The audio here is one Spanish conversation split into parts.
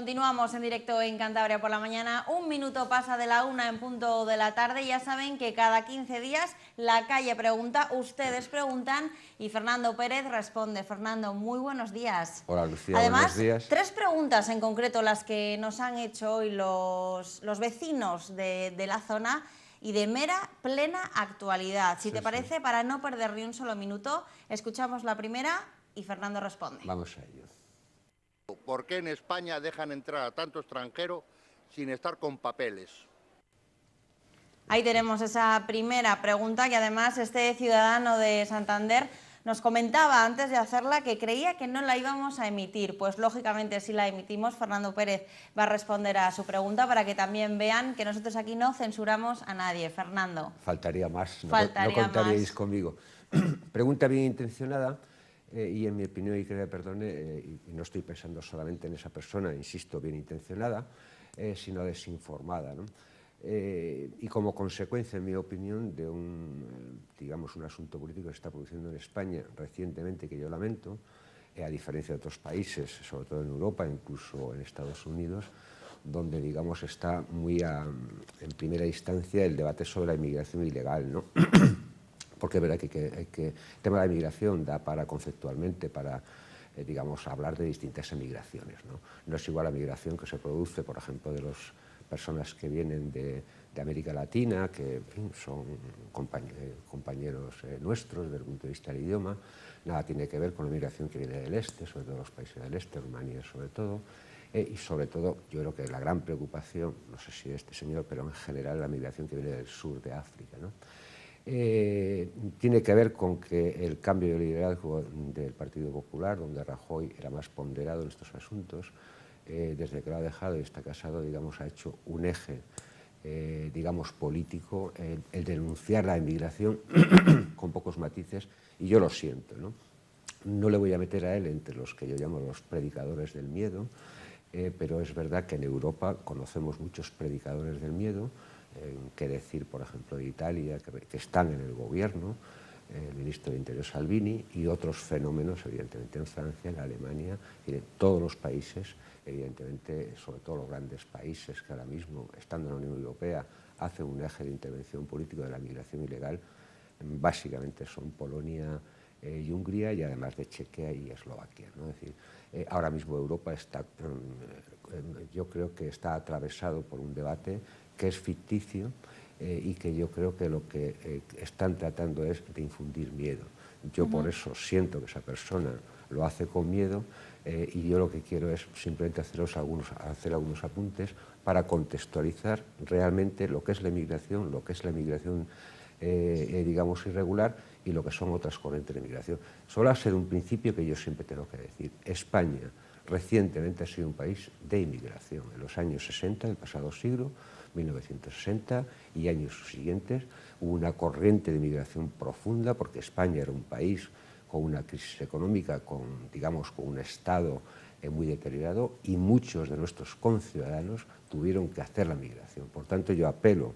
Continuamos en directo en Cantabria por la mañana. Un minuto pasa de la 1 en punto de la tarde. Ya saben que cada 15 días la calle pregunta, ustedes preguntan y Fernando Pérez responde. Fernando, muy buenos días. Hola Lucía, Además, buenos días. 3 preguntas en concreto las que nos han hecho hoy los vecinos de la zona y de mera plena actualidad. Si te parece, para no perder ni un solo minuto, escuchamos la primera y Fernando responde. Vamos a ello. ¿Por qué en España dejan entrar a tanto extranjero sin estar con papeles? Ahí tenemos esa primera pregunta que además este ciudadano de Santander nos comentaba antes de hacerla que creía que no la íbamos a emitir. Pues lógicamente sí la emitimos. Fernando Pérez va a responder a su pregunta para que también vean que nosotros aquí no censuramos a nadie. Fernando. Faltaría más, no más. contaríais conmigo. Pregunta bien intencionada y en mi opinión, y que me perdone, y no estoy pensando solamente en esa persona, insisto, bien intencionada, sino desinformada, ¿no? Y como consecuencia, en mi opinión, de un asunto político que se está produciendo en España recientemente, que yo lamento, a diferencia de otros países, sobre todo en Europa, incluso en Estados Unidos, donde, está muy en primera instancia el debate sobre la inmigración ilegal, ¿no? Porque es verdad que el tema de la inmigración da para conceptualmente, para hablar de distintas emigraciones, ¿no? No es igual la migración que se produce, por ejemplo, de las personas que vienen de América Latina, que en fin, son compañeros nuestros desde el punto de vista del idioma, nada tiene que ver con la migración que viene del este, sobre todo los países del este, Rumanía sobre todo, y sobre todo yo creo que la gran preocupación, no sé si de este señor, pero en general la migración que viene del sur de África, ¿no? Tiene que ver con que el cambio de liderazgo del Partido Popular, donde Rajoy era más ponderado en estos asuntos, desde que lo ha dejado y está casado, ha hecho un eje, político, el denunciar la inmigración con pocos matices, y yo lo siento, ¿no? No le voy a meter a él entre los que yo llamo los predicadores del miedo, pero es verdad que en Europa conocemos muchos predicadores del miedo, qué decir, por ejemplo, de Italia, que están en el gobierno, el ministro de Interior Salvini, y otros fenómenos, evidentemente, en Francia, en Alemania, y en todos los países, evidentemente, sobre todo los grandes países que ahora mismo, estando en la Unión Europea, hacen un eje de intervención política de la migración ilegal, básicamente son Polonia y Hungría, y además de Chequia y Eslovaquia, ¿no? Es decir, ahora mismo Europa está, yo creo que está atravesado por un debate que es ficticio y que yo creo que lo que están tratando es de infundir miedo. Yo por eso siento que esa persona lo hace con miedo y yo lo que quiero es simplemente hacer algunos apuntes para contextualizar realmente lo que es la inmigración, irregular, y lo que son otras corrientes de migración. Solo ha sido un principio que yo siempre tengo que decir. España recientemente ha sido un país de inmigración. En los años 60 del pasado siglo, 1960 y años siguientes, hubo una corriente de migración profunda, porque España era un país con una crisis económica, con un Estado muy deteriorado, y muchos de nuestros conciudadanos tuvieron que hacer la migración. Por tanto, yo apelo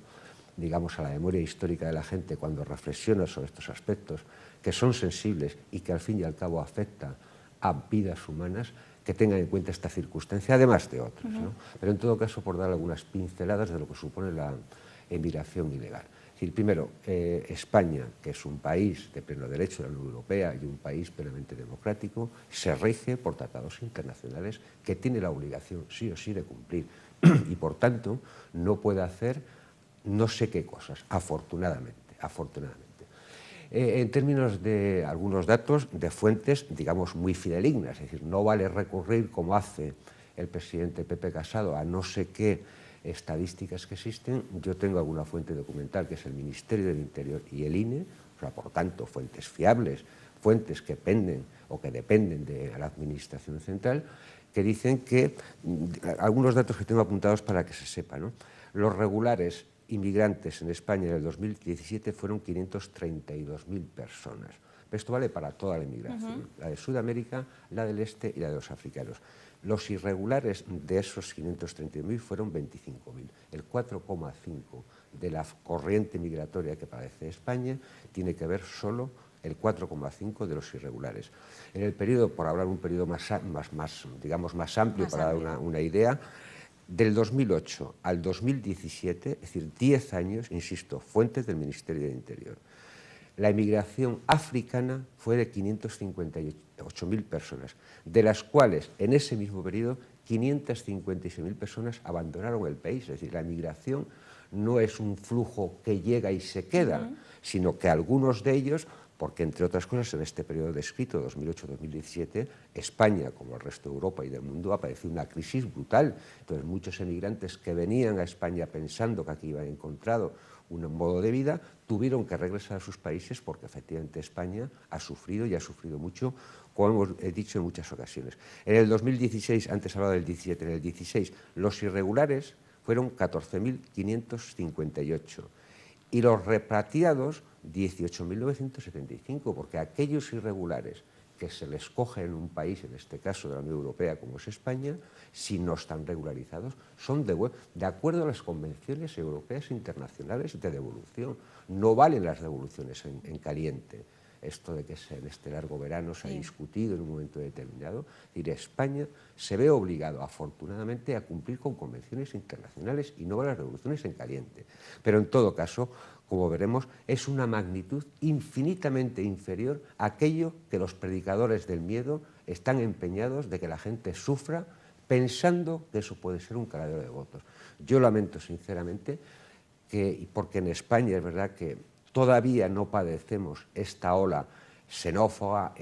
a la memoria histórica de la gente cuando reflexiona sobre estos aspectos que son sensibles y que al fin y al cabo afectan a vidas humanas, que tengan en cuenta esta circunstancia, además de otras, ¿no? Pero en todo caso, por dar algunas pinceladas de lo que supone la inmigración ilegal. Es decir, primero, España, que es un país de pleno derecho de la Unión Europea y un país plenamente democrático, se rige por tratados internacionales que tiene la obligación, sí o sí, de cumplir, y por tanto no puede hacer no sé qué cosas, afortunadamente. En términos de algunos datos de fuentes, muy fidedignas, es decir, no vale recurrir, como hace el presidente Pepe Casado, a no sé qué estadísticas que existen. Yo tengo alguna fuente documental, que es el Ministerio del Interior y el INE, o sea, por tanto, fuentes fiables, fuentes que dependen de la Administración Central, que dicen que, algunos datos que tengo apuntados para que se sepa, ¿no? Los regulares inmigrantes en España en el 2017 fueron 532.000 personas. Pero esto vale para toda la inmigración, la de Sudamérica, la del este y la de los africanos. Los irregulares de esos 532.000 fueron 25.000. El 4,5% de la corriente migratoria que padece España tiene que ver solo el 4,5% de los irregulares. En el periodo, por hablar un periodo más amplio, para dar una idea, del 2008 al 2017, es decir, 10 años, insisto, fuentes del Ministerio del Interior, la emigración africana fue de 558.000 personas, de las cuales en ese mismo periodo 556.000 personas abandonaron el país. Es decir, la emigración no es un flujo que llega y se queda, sino que algunos de ellos, porque entre otras cosas en este periodo descrito, 2008-2017, España, como el resto de Europa y del mundo, ha padecido una crisis brutal. Entonces muchos emigrantes que venían a España pensando que aquí iban encontrado un modo de vida, tuvieron que regresar a sus países porque efectivamente España ha sufrido y ha sufrido mucho, como hemos dicho en muchas ocasiones. En el 2016, antes hablaba del 17, en el 16 los irregulares fueron 14.558 y los repatriados 18.975, porque aquellos irregulares que se les coge en un país, en este caso de la Unión Europea como es España, si no están regularizados, son de acuerdo a las convenciones europeas e internacionales de devolución. No valen las devoluciones en caliente. Esto de que en este largo verano se ha discutido en un momento determinado. Es decir, España se ve obligado, afortunadamente, a cumplir con convenciones internacionales y no a las devoluciones en caliente. Pero en todo caso, como veremos, es una magnitud infinitamente inferior a aquello que los predicadores del miedo están empeñados de que la gente sufra pensando que eso puede ser un caladero de votos. Yo lamento sinceramente que, porque en España es verdad que todavía no padecemos esta ola xenófoba,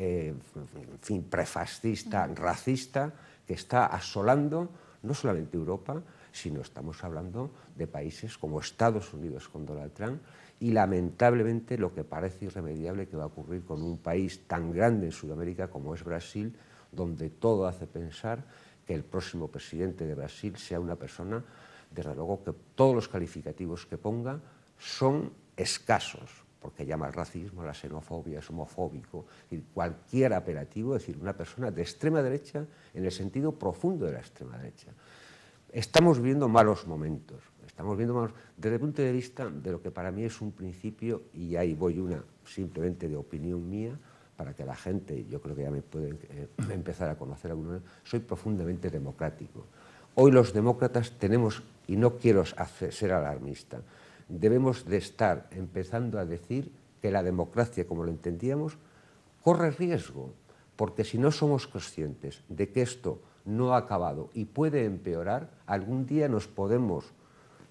prefascista, racista, que está asolando no solamente Europa, sino estamos hablando de países como Estados Unidos con Donald Trump y lamentablemente lo que parece irremediable que va a ocurrir con un país tan grande en Sudamérica como es Brasil, donde todo hace pensar que el próximo presidente de Brasil sea una persona, desde luego que todos los calificativos que ponga son escasos, porque llama al racismo, a la xenofobia, es homofóbico, y cualquier apelativo, es decir, una persona de extrema derecha en el sentido profundo de la extrema derecha. Estamos viviendo malos momentos, desde el punto de vista de lo que para mí es un principio, y ahí voy una simplemente de opinión mía, para que la gente, yo creo que ya me pueden empezar a conocer algunos, soy profundamente democrático. Hoy los demócratas tenemos, y no quiero ser alarmista, debemos de estar empezando a decir que la democracia, como lo entendíamos, corre riesgo, porque si no somos conscientes de que esto no ha acabado y puede empeorar, algún día nos podemos,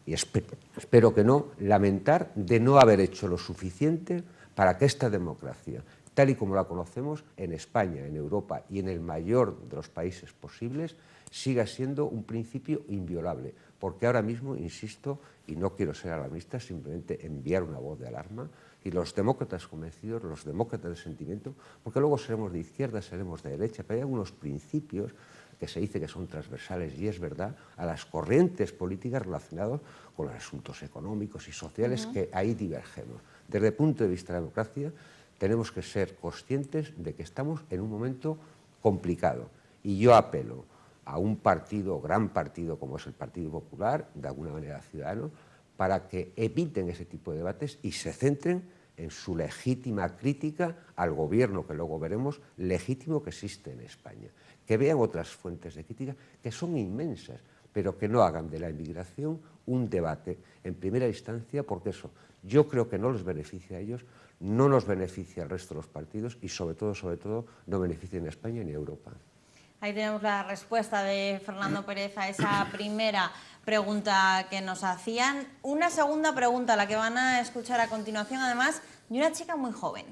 y espero que no, lamentar de no haber hecho lo suficiente para que esta democracia, tal y como la conocemos en España, en Europa y en el mayor de los países posibles, siga siendo un principio inviolable. Porque ahora mismo, insisto, y no quiero ser alarmista, simplemente enviar una voz de alarma, y los demócratas convencidos, los demócratas de sentimiento, porque luego seremos de izquierda, seremos de derecha, pero hay algunos principios que se dice que son transversales, y es verdad, a las corrientes políticas relacionadas con los asuntos económicos y sociales, que ahí divergemos. Desde el punto de vista de la democracia, tenemos que ser conscientes de que estamos en un momento complicado. Y yo apelo a un partido, gran partido como es el Partido Popular, de alguna manera ciudadano, para que eviten ese tipo de debates y se centren en su legítima crítica al gobierno, que luego veremos, legítimo que existe en España. Que vean otras fuentes de crítica que son inmensas, pero que no hagan de la inmigración un debate en primera instancia, porque eso yo creo que no les beneficia a ellos, no nos beneficia al resto de los partidos y sobre todo, no beneficia ni a España ni a Europa. Ahí tenemos la respuesta de Fernando Pérez a esa primera pregunta que nos hacían. Una segunda pregunta, la que van a escuchar a continuación, además, de una chica muy joven.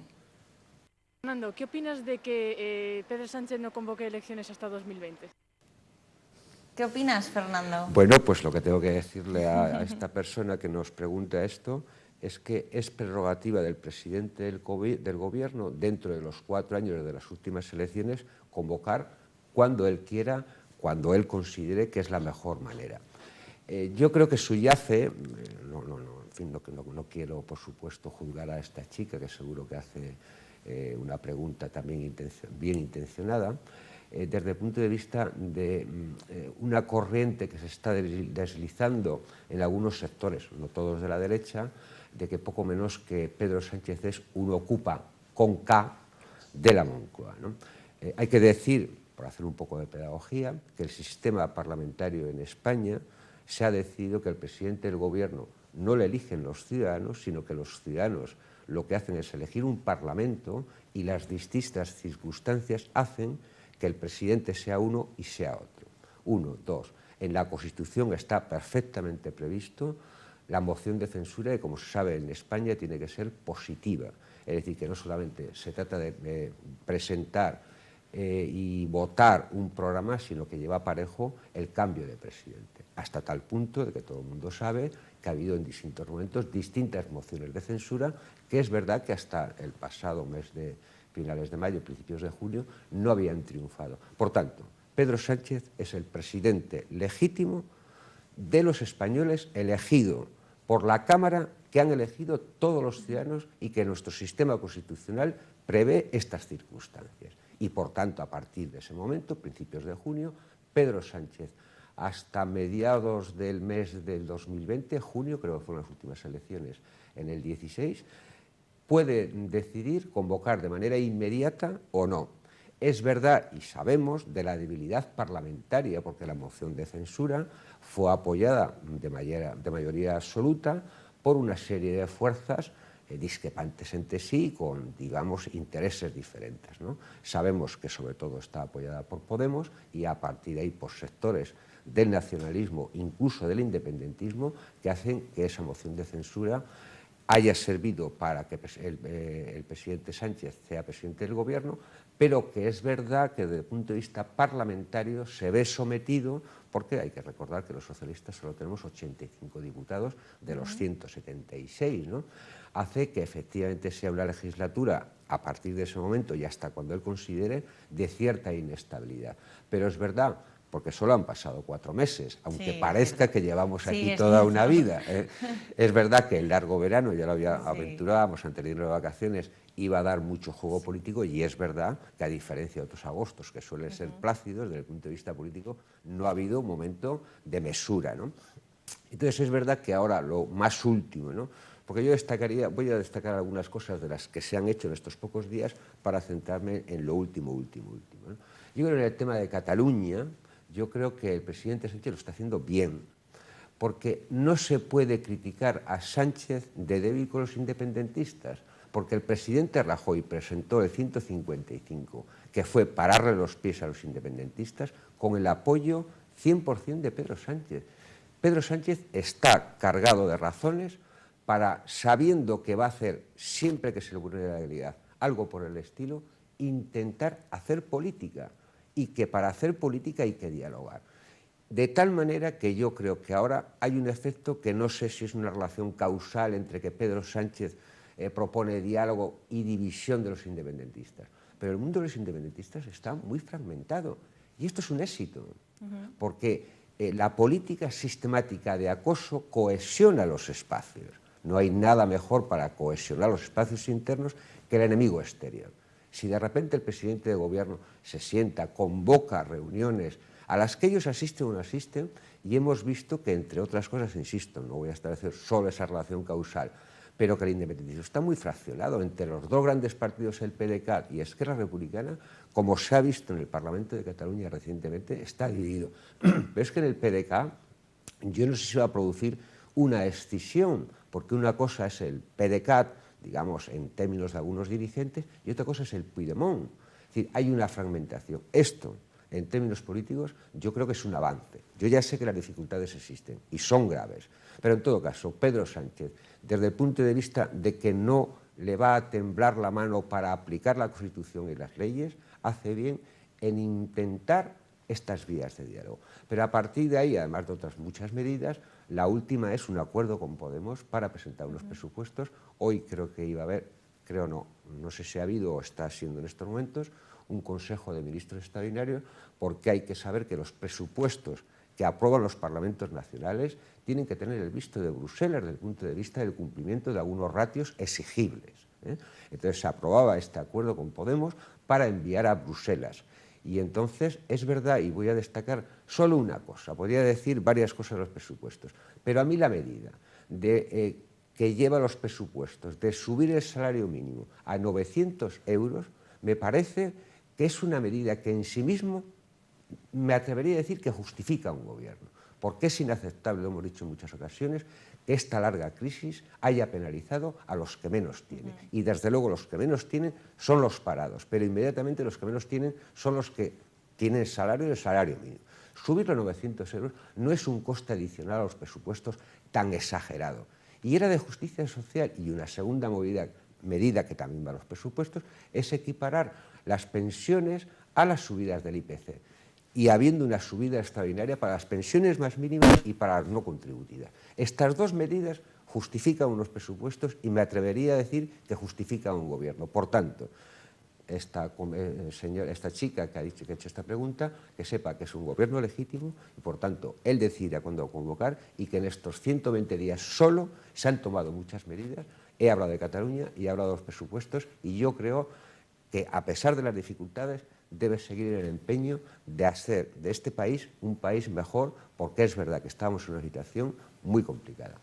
Fernando, ¿qué opinas de que Pedro Sánchez no convoque elecciones hasta 2020? ¿Qué opinas, Fernando? Bueno, pues lo que tengo que decirle a esta persona que nos pregunta esto es que es prerrogativa del presidente del gobierno, dentro de los 4 años de las últimas elecciones, convocar cuando él quiera, cuando él considere que es la mejor manera. Yo creo que subyace, no quiero por supuesto juzgar a esta chica, que seguro que hace una pregunta también bien intencionada, desde el punto de vista de una corriente que se está deslizando en algunos sectores, no todos de la derecha, de que poco menos que Pedro Sánchez es un ocupa con K de la Moncloa, ¿no? Hay que decir, por hacer un poco de pedagogía, que el sistema parlamentario en España se ha decidido que el presidente del gobierno no le eligen los ciudadanos, sino que los ciudadanos lo que hacen es elegir un parlamento y las distintas circunstancias hacen que el presidente sea uno y sea otro. Uno, dos, en la Constitución está perfectamente previsto la moción de censura y, como se sabe, en España tiene que ser positiva. Es decir, que no solamente se trata de presentar y votar un programa, sino que lleva parejo el cambio de presidente, hasta tal punto de que todo el mundo sabe que ha habido en distintos momentos distintas mociones de censura, que es verdad que hasta el pasado mes de finales de mayo, principios de junio, no habían triunfado. Por tanto, Pedro Sánchez es el presidente legítimo de los españoles, elegido por la Cámara que han elegido todos los ciudadanos y que nuestro sistema constitucional prevé estas circunstancias. Y por tanto, a partir de ese momento, principios de junio, Pedro Sánchez, hasta mediados del mes del 2020, junio, creo que fueron las últimas elecciones en el 16, puede decidir convocar de manera inmediata o no. Es verdad y sabemos de la debilidad parlamentaria, porque la moción de censura fue apoyada de mayoría absoluta por una serie de fuerzas discrepantes entre sí, con, digamos, intereses diferentes, ¿no? Sabemos que sobre todo está apoyada por Podemos y a partir de ahí por sectores del nacionalismo, incluso del independentismo, que hacen que esa moción de censura haya servido para que el presidente Sánchez sea presidente del gobierno, pero que es verdad que desde el punto de vista parlamentario se ve sometido, porque hay que recordar que los socialistas solo tenemos 85 diputados de los 176, ¿no? Hace que efectivamente sea una legislatura, a partir de ese momento y hasta cuando él considere, de cierta inestabilidad. Pero es verdad, porque solo han pasado 4 meses, aunque parezca que llevamos aquí toda una vida. Es verdad que el largo verano, ya lo aventurábamos antes de irnos de vacaciones, iba a dar mucho juego político, y es verdad que, a diferencia de otros agostos que suelen ser plácidos desde el punto de vista político, no ha habido un momento de mesura, ¿no? Entonces es verdad que ahora lo más último, ¿no? Porque yo voy a destacar algunas cosas de las que se han hecho en estos pocos días para centrarme en lo último, ¿no? Yo creo que en el tema de Cataluña, yo creo que el presidente Sánchez lo está haciendo bien, porque no se puede criticar a Sánchez de débil con los independentistas, porque el presidente Rajoy presentó el 155, que fue pararle los pies a los independentistas, con el apoyo 100% de Pedro Sánchez. Pedro Sánchez está cargado de razones para, sabiendo que va a hacer, siempre que se le vulnere la legalidad, algo por el estilo, intentar hacer política, y que para hacer política hay que dialogar. De tal manera que yo creo que ahora hay un efecto que no sé si es una relación causal entre que Pedro Sánchez propone diálogo y división de los independentistas, pero el mundo de los independentistas está muy fragmentado, y esto es un éxito, porque la política sistemática de acoso cohesiona los espacios. No hay nada mejor para cohesionar los espacios internos que el enemigo exterior. Si de repente el presidente de gobierno se sienta, convoca reuniones a las que ellos asisten o no asisten, y hemos visto que, entre otras cosas, insisto, no voy a establecer solo esa relación causal, pero que el independentismo está muy fraccionado entre los dos grandes partidos, el PDeCAT y Esquerra Republicana, como se ha visto en el Parlamento de Cataluña recientemente, está dividido. Pero es que en el PDeCAT yo no sé si va a producir una escisión, porque una cosa es el PDeCAT, digamos, en términos de algunos dirigentes, y otra cosa es el Puigdemont. Es decir, hay una fragmentación. Esto, en términos políticos, yo creo que es un avance. Yo ya sé que las dificultades existen y son graves, pero en todo caso, Pedro Sánchez, desde el punto de vista de que no le va a temblar la mano para aplicar la Constitución y las leyes, hace bien en intentar estas vías de diálogo. Pero a partir de ahí, además de otras muchas medidas, la última es un acuerdo con Podemos para presentar unos presupuestos. Hoy creo que iba a haber, no sé si ha habido o está siendo en estos momentos, un Consejo de Ministros extraordinario, porque hay que saber que los presupuestos que aprueban los parlamentos nacionales tienen que tener el visto de Bruselas desde el punto de vista del cumplimiento de algunos ratios exigibles, ¿eh? Entonces se aprobaba este acuerdo con Podemos para enviar a Bruselas. Y entonces es verdad, y voy a destacar solo una cosa, podría decir varias cosas de los presupuestos, pero a mí la medida de que lleva los presupuestos de subir el salario mínimo a 900 euros, me parece que es una medida que en sí mismo me atrevería a decir que justifica un gobierno, porque es inaceptable, lo hemos dicho en muchas ocasiones, que esta larga crisis haya penalizado a los que menos tienen. Y desde luego los que menos tienen son los parados, pero inmediatamente los que menos tienen son los que tienen salario y el salario mínimo. Subirlo a 900 euros no es un coste adicional a los presupuestos tan exagerado. Y era de justicia social. Y una segunda medida que también va a los presupuestos es equiparar las pensiones a las subidas del IPC. Y habiendo una subida extraordinaria para las pensiones más mínimas y para las no contributivas. Estas dos medidas justifican unos presupuestos y me atrevería a decir que justifican un gobierno. Por tanto, esta chica que ha hecho esta pregunta, que sepa que es un gobierno legítimo y, por tanto, él decida cuándo convocar y que en estos 120 días solo se han tomado muchas medidas. He hablado de Cataluña y he hablado de los presupuestos y yo creo que, a pesar de las dificultades, debe seguir el empeño de hacer de este país un país mejor, porque es verdad que estamos en una situación muy complicada.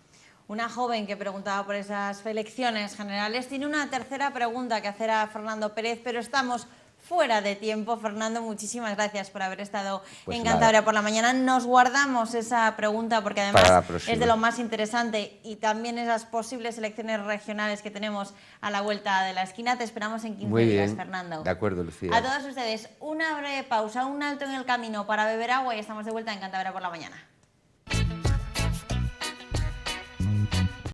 Una joven que preguntaba por esas elecciones generales tiene una tercera pregunta que hacer a Fernando Pérez, pero estamos fuera de tiempo. Fernando, muchísimas gracias por haber estado en Cantabria por la mañana. Nos guardamos esa pregunta porque además es de lo más interesante, y también esas posibles elecciones regionales que tenemos a la vuelta de la esquina. Te esperamos en 15 días, Fernando. De acuerdo, Lucía. A todos ustedes, una breve pausa, un alto en el camino para beber agua y estamos de vuelta en Cantabria por la mañana.